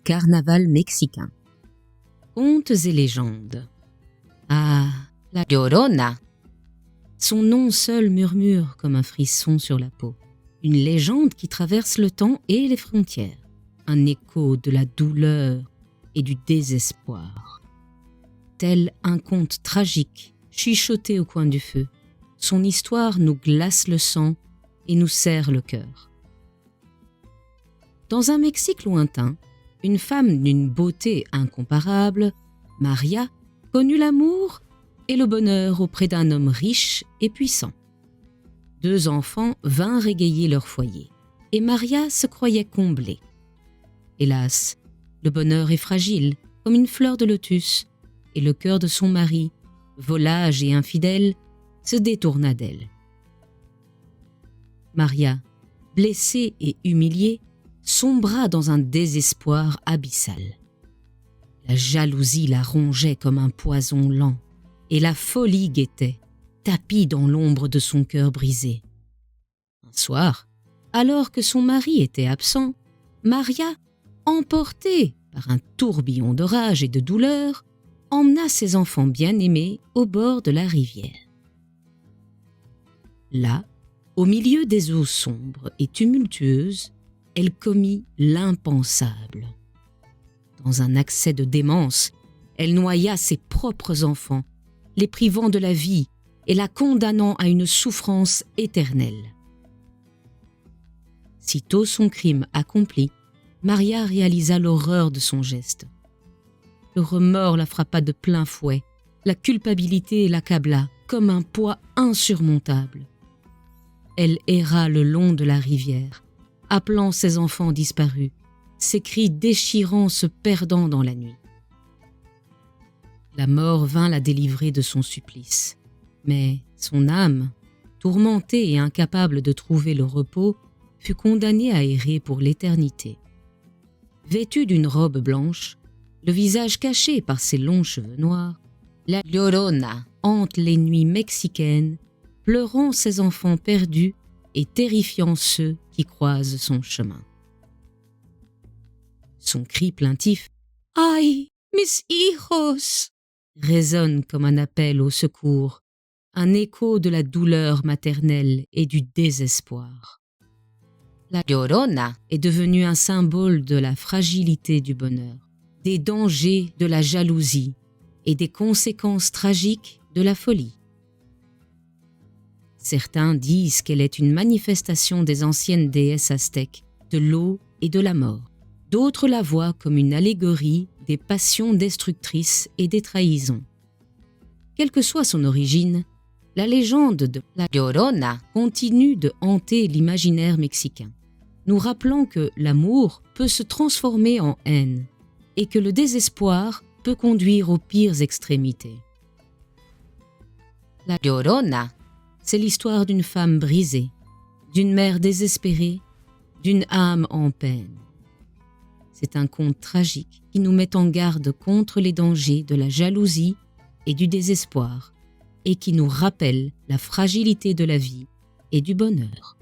carnaval mexicain. Contes et légendes. Ah, la Llorona. Son nom seul murmure comme un frisson sur la peau. Une légende qui traverse le temps et les frontières. Un écho de la douleur et du désespoir. Tel un conte tragique, chuchoté au coin du feu, son histoire nous glace le sang et nous serre le cœur. Dans un Mexique lointain, une femme d'une beauté incomparable, Maria, connut l'amour et le bonheur auprès d'un homme riche et puissant. 2 enfants vinrent égayer leur foyer, et Maria se croyait comblée. Hélas, le bonheur est fragile, comme une fleur de lotus, et le cœur de son mari, volage et infidèle, se détourna d'elle. Maria, blessée et humiliée, sombra dans un désespoir abyssal. La jalousie la rongeait comme un poison lent, et la folie guettait, tapie dans l'ombre de son cœur brisé. Un soir, alors que son mari était absent, Maria, emportée par un tourbillon de rage et de douleur, emmena ses enfants bien-aimés au bord de la rivière. Là, au milieu des eaux sombres et tumultueuses, elle commit l'impensable. Dans un accès de démence, elle noya ses propres enfants, les privant de la vie et la condamnant à une souffrance éternelle. Sitôt son crime accompli, Maria réalisa l'horreur de son geste. Le remords la frappa de plein fouet, la culpabilité l'accabla comme un poids insurmontable. Elle erra le long de la rivière, appelant ses enfants disparus, ses cris déchirants se perdant dans la nuit. La mort vint la délivrer de son supplice, mais son âme, tourmentée et incapable de trouver le repos, fut condamnée à errer pour l'éternité. Vêtue d'une robe blanche, le visage caché par ses longs cheveux noirs, la Llorona hante les nuits mexicaines, pleurant ses enfants perdus et terrifiant ceux qui croisent son chemin. Son cri plaintif « Ay, mis hijos !» résonne comme un appel au secours, un écho de la douleur maternelle et du désespoir. La Llorona est devenue un symbole de la fragilité du bonheur, des dangers de la jalousie et des conséquences tragiques de la folie. Certains disent qu'elle est une manifestation des anciennes déesses aztèques, de l'eau et de la mort. D'autres la voient comme une allégorie des passions destructrices et des trahisons. Quelle que soit son origine, la légende de la Llorona continue de hanter l'imaginaire mexicain, nous rappelant que l'amour peut se transformer en haine et que le désespoir peut conduire aux pires extrémités. La Llorona, c'est l'histoire d'une femme brisée, d'une mère désespérée, d'une âme en peine. C'est un conte tragique qui nous met en garde contre les dangers de la jalousie et du désespoir et qui nous rappelle la fragilité de la vie et du bonheur.